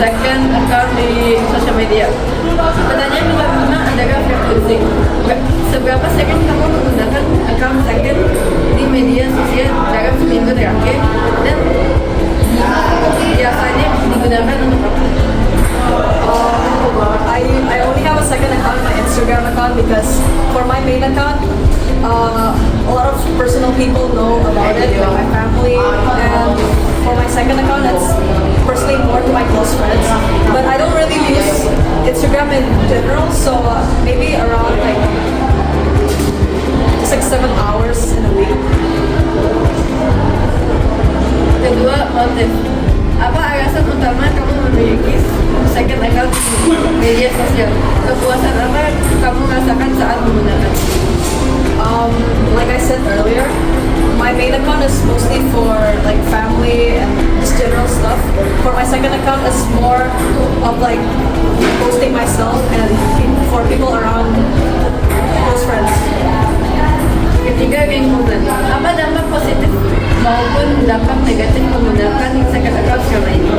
second account di sosial media. Pertanyaan nomor 5 adalah frekuensi. Seberapa sering kamu menggunakan account second di media sosial dalam seminggu terakhir dan biasanya digunakan untuk apa? I only have a second account, my Instagram account, because for my main account, a lot of personal people know about it, like my family, and for my second account, it's personally more to my close friends. But I don't really use Instagram in general, so maybe around like 6-7 hours in a week. Kedua, motif. Apa alasan utama kamu memiliki second account di media sosial? Kepuasan apa kamu rasakan saat menggunakan? Like I said earlier, my main account is mostly for like family and just general stuff. For my second account, it's more of like posting myself and for people around close friends. Ketiga, lingkungan. Apa dampak positif maupun dampak negatif menggunakan second account selama ini?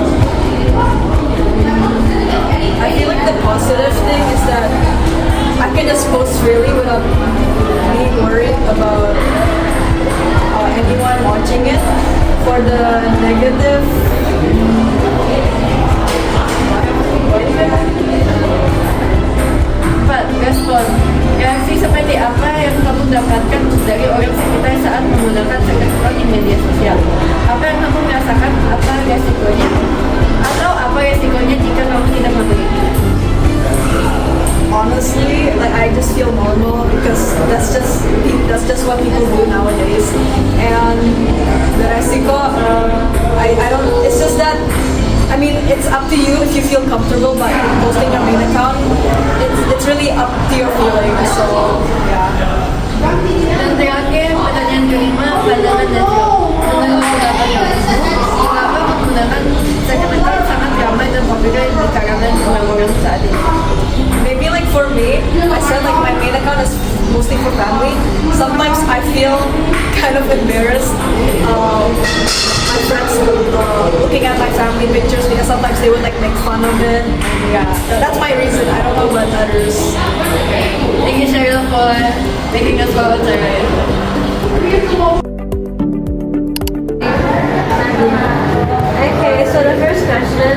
I feel like the positive thing is that I can just post freely without being worried about anyone watching it. For the negative, Empat, respon. Reaksi seperti apa yang kamu dapatkan dari orang sekitar saat menggunakan second account di media sosial? Apa yang kamu rasakan? Apa resikonya? Atau apa resikonya jika kamu tidak memiliki? honestly, like I just feel normal because that's just what people do nowadays. And the resiko, I don't. It's just that. I mean, it's up to you if you feel comfortable by posting your main account. It's really up to your feelings. So yeah. Dan terakhir, pertanyaan kelima, pandangan dan menurut pendapat kamu, mengapa menggunakan second account sangat ramai dan populer di kalangan orang-orang saat ini? Maybe like for me, I said like my main account is mostly for family. Sometimes I feel kind of embarrassed. My friends looking at my family pictures because sometimes they would like make fun of it. Yeah, that's my reason. I don't know about others. Thank you, Cheryl, for making us volunteer. Okay, so the first question,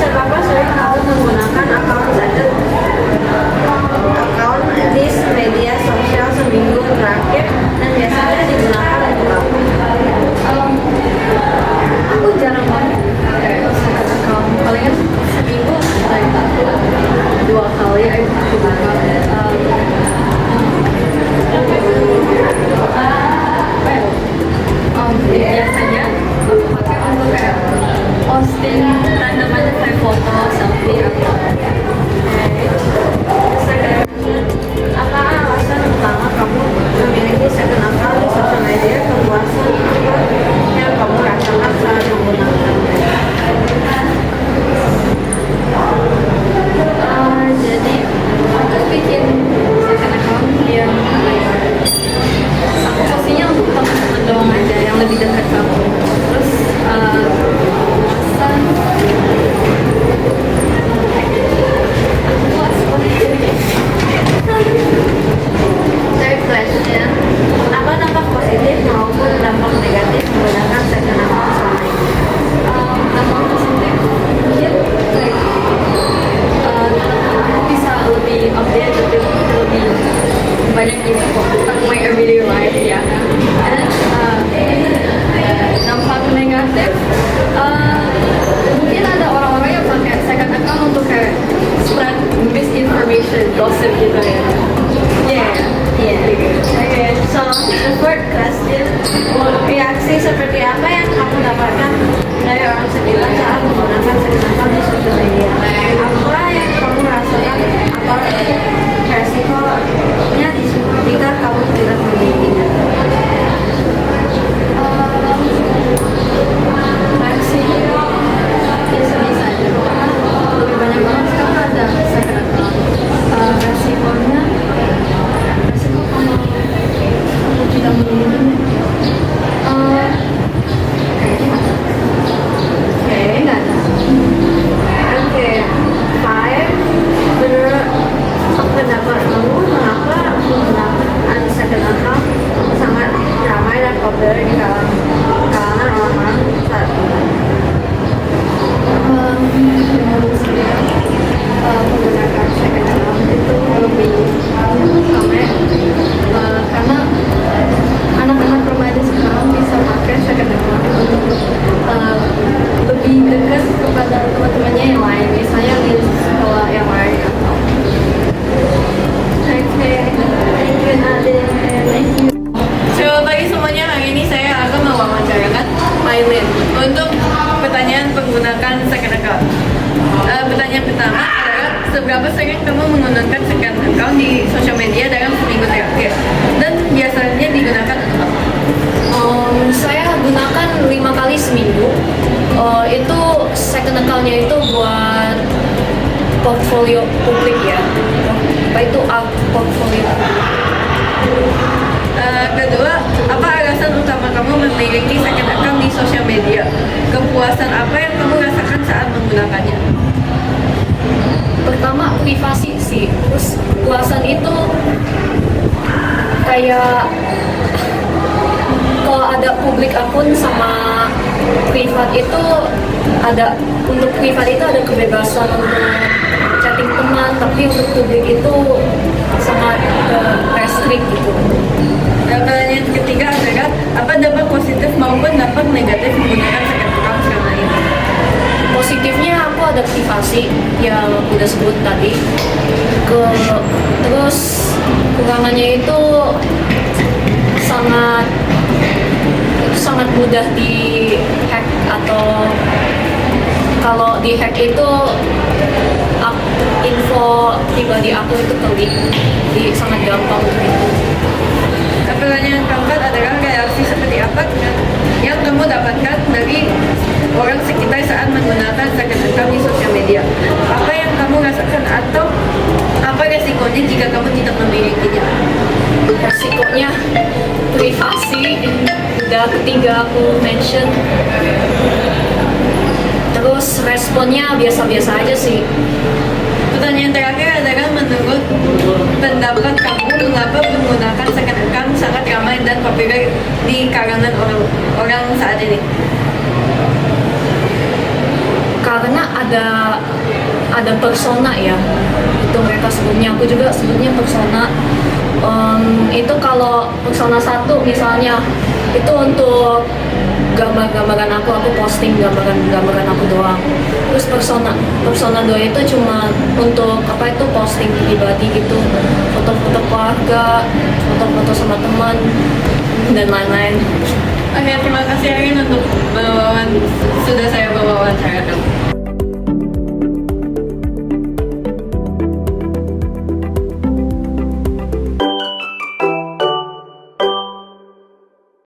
seberapa sering kamu menggunakan akun second account di media sosial seminggu terakhir dan biasanya digunakan untuk apa? Aku jarang banget pakai second account, palingan seminggu like 2 kali aku buka. Biasanya aku pakai untuk kayak posting random aja kayak foto, selfie atau apa alasan utama kamu memiliki second account di sosial media? Kepuasan apa yang kamu rasakan saat menggunakannya? Jadi aku bikin second account yang aku postingnya untuk teman-teman doang aja yang lebih dekat kamu. Terus alasan pertama adalah seberapa sering kamu menggunakan second account di sosial media dalam seminggu terakhir, dan biasanya digunakan untuk apa? Saya gunakan 5 kali seminggu. Itu second account-nya itu buat portfolio publik ya. Apa itu portfolio? Kedua, apa alasan utama kamu memiliki second account di sosial media? Kepuasan apa yang kamu rasakan saat menggunakannya? Pertama privasi sih, terus kepuasan itu kayak kalau ada publik akun sama privat itu ada, untuk privat itu ada kebebasan untuk chatting teman, tapi untuk publik itu sangat restrict gitu. Dan pertanyaan ketiga adalah apa dampak positif maupun dampak negatif menggunakan second account selama ini? Positifnya aku ada privasi yang udah sebut tadi. Terus kekurangannya itu sangat mudah di hack, atau kalau di hack itu info pribadi aku itu klik, jadi sangat gampang gitu. Pertanyaan keempat adalah reaksi seperti apa yang kamu dapatkan dari orang sekitar saat menggunakan second account di sosial media? Apa yang kamu rasakan atau apa resikonya jika kamu tidak memilikinya? Resikonya privasi, udah ketiga aku mention. Terus responnya biasa-biasa aja sih. Pertanyaan terakhir adalah menurut pendapat kamu mengapa menggunakan second account sangat ramai dan populer di kalangan orang saat ini? Karena ada persona ya, itu mereka sebutnya, aku juga sebutnya persona. Itu kalau persona satu misalnya itu untuk gambar-gambaran aku posting gambaran aku doang. Terus persona 2 itu cuma untuk apa, itu posting pribadi gitu, foto-foto keluarga, foto-foto sama teman dan lain-lain. Oke, terima kasih Arin untuk sudah saya bawa wawancara kamu.